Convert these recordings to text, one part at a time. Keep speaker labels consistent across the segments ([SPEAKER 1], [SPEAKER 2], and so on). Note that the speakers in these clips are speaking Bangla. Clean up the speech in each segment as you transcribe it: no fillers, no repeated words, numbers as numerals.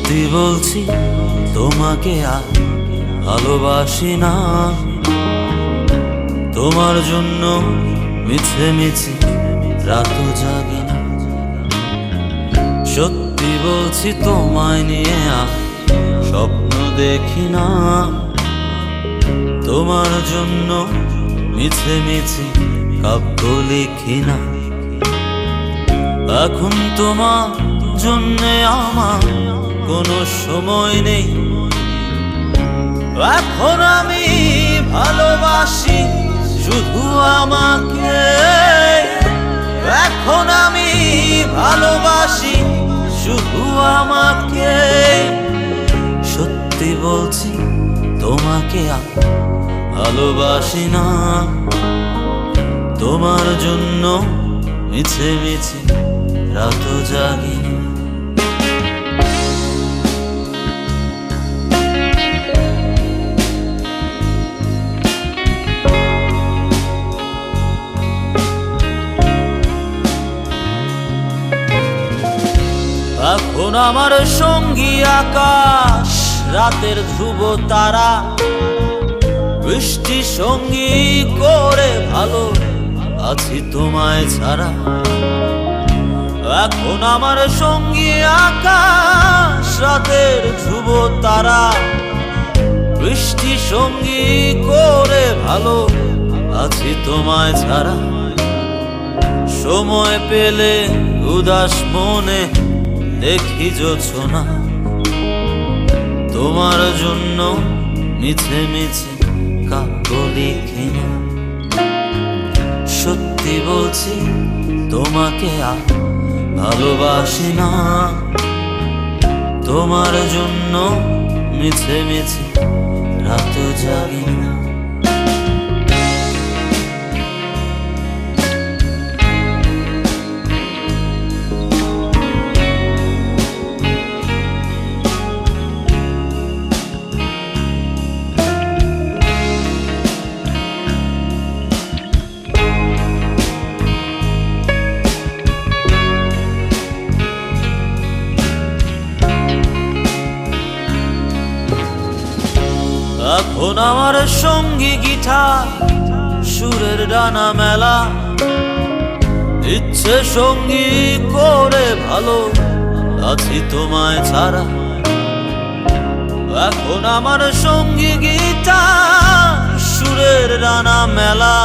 [SPEAKER 1] সত্যি বলছি তোমাকে আর ভালোবাসি না। তোমার জন্য মিছে মিছে রাত জাগি না। সত্যি বলছি তোমায় নিয়ে আর স্বপ্ন দেখি না। তোমার জন্য মিছে মিছে কাব্য লিখি না। এখন তোমার জন্যে আমার কোনো সময় নেই। এখন আমি ভালোবাসি শুধু আমাকে। এখন আমি ভালোবাসি শুধু আমাকে। সত্যি বলছি তোমাকে আর ভালোবাসি না। তোমার জন্য মিছে মিছে রাত জাগি না। এখন আমার সঙ্গী আকাশ, রাতের ধ্রুব তারা, বৃষ্টি সঙ্গী করে ভালো আছি তোমায় ছাড়া। এখন আমার সঙ্গী আকাশ, রাতের ধ্রুব তারা, বৃষ্টি সঙ্গী করে ভালো আছি তোমায় ছাড়া। সময় পেলে উদাস মনে দেখি জোছনা। তোমার জন্য মিছে মিছে কাব্য লিখি না। সত্যি বলছি তোমাকে আর ভালোবাসি না। তোমার জন্য মিছে মিছে রাত জাগি না। এখন আমার সঙ্গী গিটার, সুরের ডানা মেলা, ইচ্ছে সঙ্গী করে ভালো আছি তোমায় ছাড়া। এখন আমার সঙ্গী গিটার, সুরের ডানা মেলা,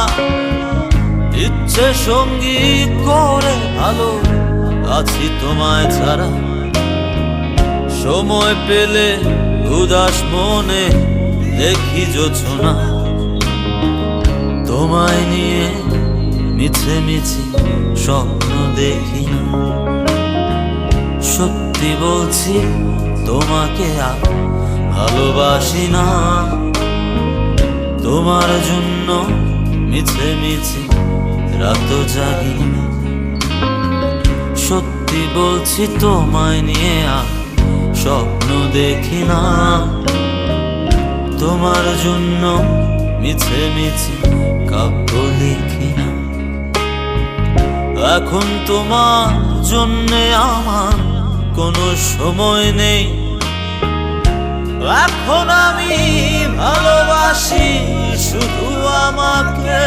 [SPEAKER 1] ইচ্ছে সঙ্গী করে ভালো আছি তোমায় ছাড়া। সময় পেলে উদাস মনে দেখি জোছনা। তোমায় নিয়ে মিছে মিছে স্বপ্ন দেখি না। সত্যি বলছি তোমাকে আর ভালোবাসি না। তোমার জন্য মিছে মিছে রাত জাগি না। সত্যি বলছি তোমায় নিয়ে আর স্বপ্ন দেখি না। তোমার জন্য মিছে মিছে কাব্য লিখি না। এখন তোমার জন্যে আমার কোনো সময় নেই। এখন আমি ভালোবাসি শুধু আমাকে।